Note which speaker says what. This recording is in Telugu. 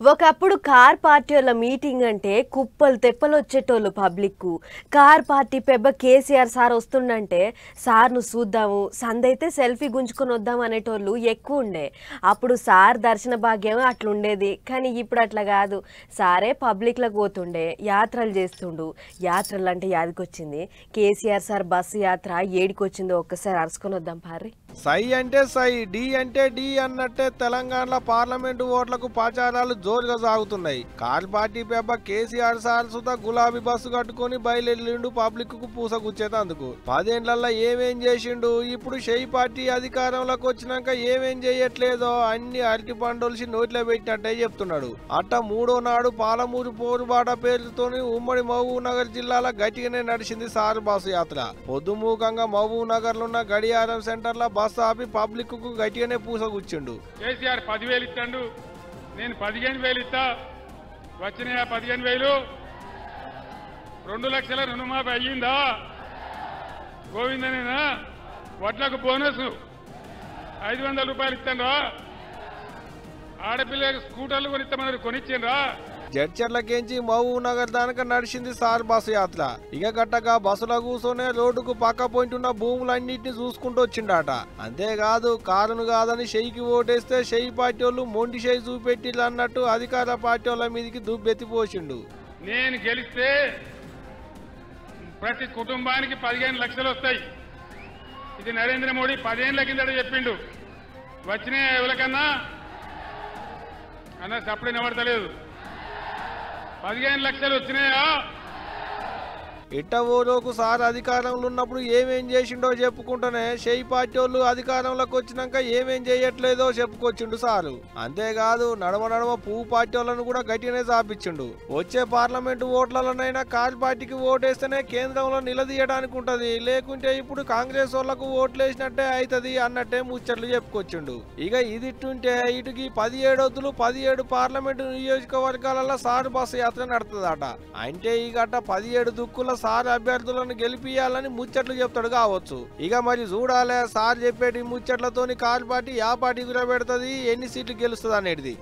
Speaker 1: ఒకప్పుడు కార్ పార్టీల మీటింగ్ అంటే కుప్పలు తెప్పలు వచ్చేటోళ్ళు పబ్లిక్ కార్ పార్టీ పెబ్బ కేసీఆర్ సార్ వస్తుండంటే సార్ను చూద్దాము సందైతే సెల్ఫీ గుంజుకొని వద్దాం అనేటోళ్ళు ఎక్కువ ఉండే. అప్పుడు సార్ దర్శన భాగ్యం అట్లుండేది. కానీ ఇప్పుడు అట్లా కాదు. సారే పబ్లిక్లకు పోతుండే, యాత్రలు చేస్తుండు. యాత్రలు అంటే యాదికొచ్చింది కేసీఆర్ సార్ బస్సు యాత్ర ఏడికొచ్చిందో ఒక్కసారి అరుచుకొని వద్దాం పారి.
Speaker 2: సై అంటే సై, డి అంటే డి అన్నట్టే తెలంగాణలో పార్లమెంటు ఓట్లకు ప్రచారాలు జోరుగా సాగుతున్నాయి. కార్ పార్టీ పెబ్బ కేసీఆర్ సార్ సుత గులాబీ బస్సు కట్టుకుని బయలుదేరిండు పబ్లిక్ కు పూసగుచ్చేటందుకు. 10 ఏళ్లలో ఏమేం చేసిండు, ఇప్పుడు షెయి పార్టీ అధికారంలోకి వచ్చినాక ఏమేం చేయట్లేదో అన్ని అరటి పండొలిసి నోట్లో పెట్టినట్టే చెప్తున్నాడు. అట్ట 3వ నాడు పాలమూరు పోరుబాట పేరుతోని ఉమ్మడి మహబూబ్ నగర్ జిల్లాలో గట్టిగానే నడిచింది సార్ బస్సు యాత్ర. పొద్దుమూకంగా మహబూబ్ నగర్ లో ఉన్న గడియారం సెంటర్ లో బస్సు ఆపి పబ్లిక్ కు గట్టిగానే పూసగుచ్చిండు.
Speaker 3: కేసీఆర్ 10,000 ఇస్తాడు, నేను 15,000 ఇస్తా, వచ్చిన 15,000 2 లక్షల రుణమాఫీ అయ్యిందా గోవిందనేనా, వడ్లకు బోనస్ 500 రూపాయలు ఇస్తాండ్రా, ఆడపిల్లలకు స్కూటర్లు కొనిస్తామన్నారు కొనిచ్చిండ్రా.
Speaker 2: జడ్చర్లకేంచి మహబూబ్ నగర్ దానిక నడిచింది సార్ బస్సు యాత్ర. ఇక గట్టగా బస్సులో కూర్చొనే రోడ్డుకు పక్క పోయింటున్న భూములన్నింటినీ చూసుకుంటూ వచ్చిండట. అంతేకాదు కారును కాదని షెయికి ఓటేస్తే షెయి పార్టీ వాళ్ళు మొండి షెయి చూపెట్టిల్లు అన్నట్టు అధికార పార్టీ వాళ్ళ మీదకి దుబ్బెత్తిపోసిండు.
Speaker 3: నేను గెలిస్తే ప్రతి కుటుంబానికి 15 లక్షలు వస్తాయి. ఇది నరేంద్ర మోడీ 10 ఏళ్ల కిందట చెప్పిండు. వచ్చిన ఎవరికన్నా అన్న సప్పుడు నిలబడతలేదు. 15 లక్షలు వచ్చినాయా?
Speaker 2: ఇట్టవోలోకు సార్ అధికారంలో ఉన్నప్పుడు ఏమేం చేసిండో చెప్పుకుంటూనే షెయి పార్టీ వాళ్ళు అధికారంలోకి వచ్చినాక ఏమేం చేయట్లేదో చెప్పుకొచ్చిండు సారు. అంతేకాదు నడమ పువ్వు పార్టీ వాళ్ళను కూడా గట్టిగానే చాపించిండు. వచ్చే పార్లమెంటు ఓట్లలోనైనా కార్ పార్టీకి ఓటేస్తేనే కేంద్రంలో నిలదీయడానికి ఉంటది, లేకుంటే ఇప్పుడు కాంగ్రెస్ వాళ్లకు ఓట్లేసినట్టే అవుతుంది అన్నట్టే ముచ్చట్లు చెప్పుకొచ్చిండు. ఇక ఇదిట్టుంటే ఇటుకి 17 పార్లమెంటు నియోజకవర్గాలలో సార్ బస్సు యాత్ర నడుతుందట. అంటే ఈ గట్ట 17 దుక్కుల సార్ అభ్యర్థులను గెలిపియాలని ముచ్చట్లు చెప్తాడు కావచ్చు. ఇక మరి చూడాలే సార్ చెప్పేటి ముచ్చట్లతోని కార్ పార్టీ యా పార్టీ గురబెడుతుంది, ఎన్ని సీట్లు గెలుస్తుంది అనేది.